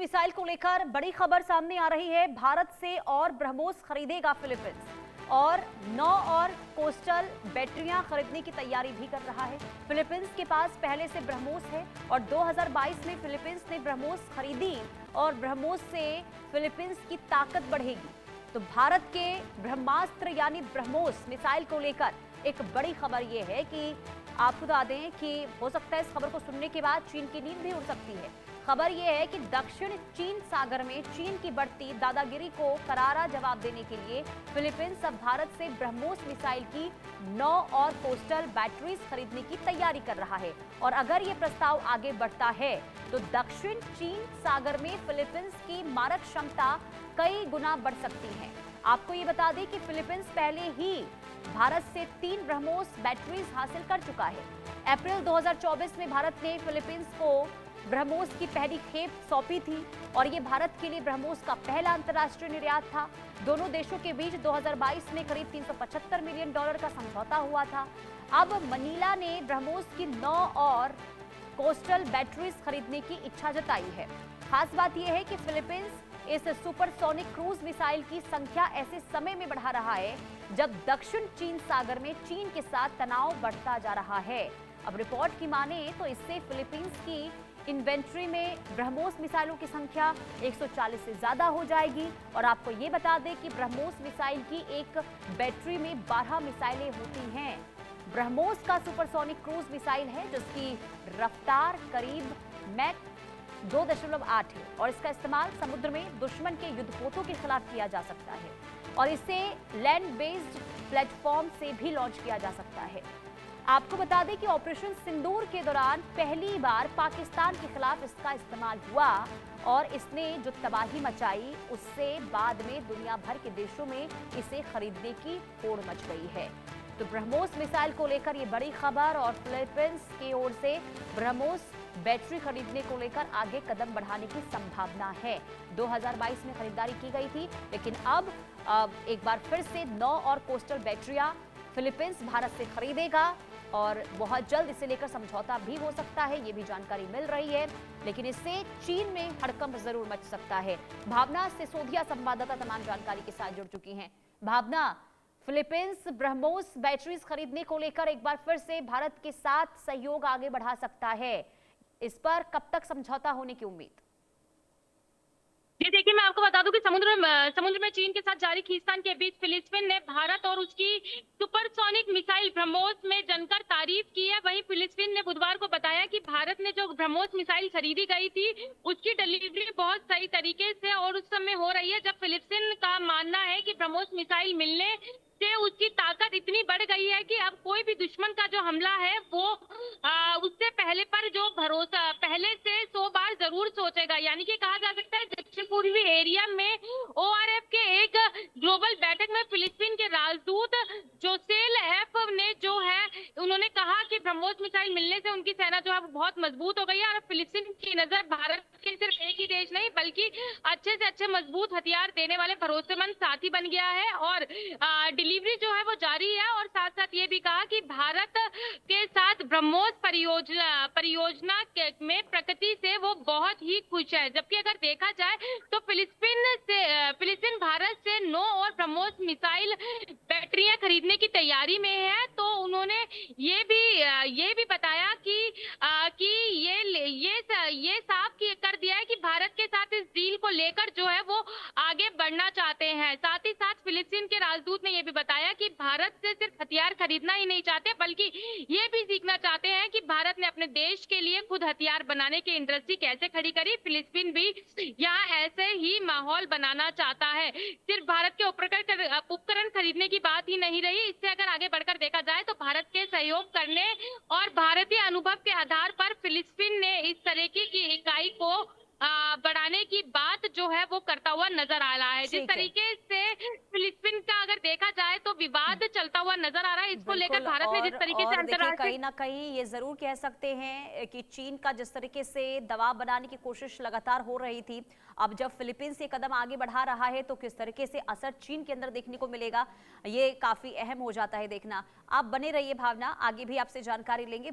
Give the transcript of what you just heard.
Missile को लेकर बड़ी खबर सामने आ रही है। भारत से और ब्रह्मोस खरीदेगा फिलीपींस और 9 और कोस्टल बैटरियां खरीदने की तैयारी भी कर रहा है। फिलीपींस के पास पहले से ब्रह्मोस है और 2022 में फिलीपींस ने ब्रह्मोस खरीदी और ब्रह्मोस से फिलीपींस की ताकत बढ़ेगी। तो भारत के ब्रह्मास्त्र यानी ब्रह्मोस मिसाइल को लेकर एक बड़ी खबर यह है कि आपको बता दें कि हो सकता है इस खबर को सुनने के बाद चीन की नींद भी उड़ सकती है। खबर यह है कि दक्षिण चीन सागर में चीन की बढ़ती दादागिरी को करारा जवाब देने के लिए फिलीपींस अब भारत से ब्रह्मोस मिसाइल की 9 और कोस्टल बैटरीज खरीदने की तैयारी कर रहा है। और अगर ये प्रस्ताव आगे बढ़ता है तो दक्षिण चीन सागर में फिलीपींस की मारक क्षमता कई गुना बढ़ सकती है। आपको ये बता दें कि फिलीपींस पहले ही भारत से 3 ब्रह्मोस बैटरीज हासिल कर चुका है। अप्रैल 2024 में भारत ने फिलीपींस को ब्रह्मोस की पहली खेप सौंपी थी और ये भारत के लिए ब्रह्मोस का पहला अंतर्राष्ट्रीय निर्यात था। दोनों देशों के बीच 2022 में करीब $375 मिलियन का समझौता हुआ था। अब मनीला ने ब्रह्मोस की 9 और कोस्टल बैटरीज खरीदने की इच्छा जताई है। खास बात यह है कि फिलीपींस इस सुपरसोनिक क्रूज मिसाइल की संख्या ऐसे समय में बढ़ा रहा है जब दक्षिण चीन सागर में चीन के साथ तनाव बढ़ता जा रहा है। अब रिपोर्ट की माने तो इससे फिलीपींस की इन्वेंट्री में ब्रह्मोस मिसाइलों की संख्या 140 से ज्यादा हो जाएगी। और आपको ये बता दें कि ब्रह्मोस मिसाइल की एक बैटरी में 12 मिसाइलें होती हैं। ब्रह्मोस का सुपरसोनिक क्रूज मिसाइल है जिसकी रफ्तार करीब मैक 2.8 है और इसका इस्तेमाल समुद्र में दुश्मन के युद्धपोतों के खिलाफ किया जा सकता है और इसे लैंड बेस्ड प्लेटफॉर्म से भी लॉन्च किया जा सकता है। आपको बता दें कि ऑपरेशन सिंदूर के दौरान पहली बार पाकिस्तान के खिलाफ इसका इस्तेमाल हुआ और इसने जो तबाही मचाई उससे बाद में दुनिया भर के देशों में इसे खरीदने की होड़ मच गई है। तो ब्रह्मोस मिसाइल को लेकर ये बड़ी खबर और फिलीपींस की ओर से ब्रह्मोस बैटरी खरीदने को लेकर आगे कदम बढ़ाने की संभावना है। 2022 में खरीदारी की गई थी लेकिन अब एक बार फिर से 9 और कोस्टल बैटरियां फिलीपींस भारत से खरीदेगा और बहुत जल्द इसे लेकर समझौता भी हो सकता है, ये भी जानकारी मिल रही है। लेकिन इससे चीन में हड़कंप जरूर मच सकता है। भावना सिसोदिया संवाददाता तमाम जानकारी के साथ जुड़ चुकी हैं। भावना, फिलीपींस ब्रह्मोस बैटरीज खरीदने को लेकर एक बार फिर से भारत के साथ सहयोग आगे बढ़ा सकता है, इस पर कब तक समझौता होने की उम्मीद? जी देखिए, मैं आपको बता दूं कि समुद्र में चीन के साथ जारी खींचतान के बीच फिलीपींस ने भारत और उसकी सुपरसोनिक मिसाइल ब्रह्मोस में जमकर तारीफ की है। वहीं फिलीपींस ने बुधवार को बताया कि भारत ने जो ब्रह्मोस मिसाइल खरीदी गई थी उसकी डिलीवरी बहुत सही तरीके से और उस समय हो रही है जब फिलीपींस का मानना है कि ब्रह्मोस मिसाइल मिलने से उसकी ताकत इतनी बढ़ गई है कि अब कोई भी दुश्मन का जो हमला है वो उससे पहले पर जो भरोसा पहले से 100 बार जरूर सोचेगा। यानी कि कहा जा सकता है दक्षिण पूर्वी एरिया में ओआरएफ के एक ग्लोबल बैठक में फिलीपींस के राजदूत जोसेल एफ ने जो है उन्होंने कहा कि ब्रह्मोस मिसाइल मिलने से उनकी सेना जो है वो बहुत मजबूत हो गई है और फिलीपींस की नजर भारत के सिर्फ एक ही देश नहीं बल्कि अच्छे से अच्छे मजबूत हथियार देने वाले भरोसेमंद साथी बन गया है और डिलीवरी जो है वो जारी है। और साथ साथ ये भी कहा कि भारत के साथ ब्रह्मोस परियोजना में प्रगति से वो बहुत ही खुश है। जबकि अगर देखा जाए तो फिलीपींस भारत से 9 और ब्रह्मोस मिसाइल बैटरियां खरीदने की तैयारी में है। तो उन्होंने ये भी बताया कि ये साफ कर दिया है कि भारत के साथ इस डील को लेकर जो है वो आगे बढ़ना चाहते हैं। साथ ही साथ फिलीपींस के राजदूत ने यह भी बताया कि भारत से सिर्फ हथियार खरीदना ही नहीं चाहते बल्कि ये भी सीखना चाहते हैं कि भारत ने अपने देश के लिए खुद हथियार बनाने की इंडस्ट्री कैसे खड़ी करी। फिलीपींस भी यहाँ ऐसे ही माहौल बनाना चाहता है। सिर्फ भारत के उपकरण खरीदने की बात ही नहीं रही। इससे अगर आगे बढ़कर देखा जाए तो भारत के सहयोग करने और भारतीय अनुभव के आधार पर फिलीपींस ने इस तरह की इकाई को बढ़ाने की बात जो है वो करता हुआ नजर आ रहा है। जिस तरीके से फिलीपींस का अगर देखा जाए तो विवाद चलता हुआ नजर आ रहा है, इसको लेकर भारत ने जिस तरीके से अंतर्राष्ट्रीय कहीं ना कहीं ये जरूर कह सकते हैं कि चीन का जिस तरीके से दबाव बनाने की कोशिश लगातार हो रही थी, अब जब फिलीपींस ये कदम आगे बढ़ा रहा है तो किस तरीके से असर चीन के अंदर देखने को मिलेगा, ये काफी अहम हो जाता है देखना। आप बने रहिए भावना, आगे भी आपसे जानकारी लेंगे।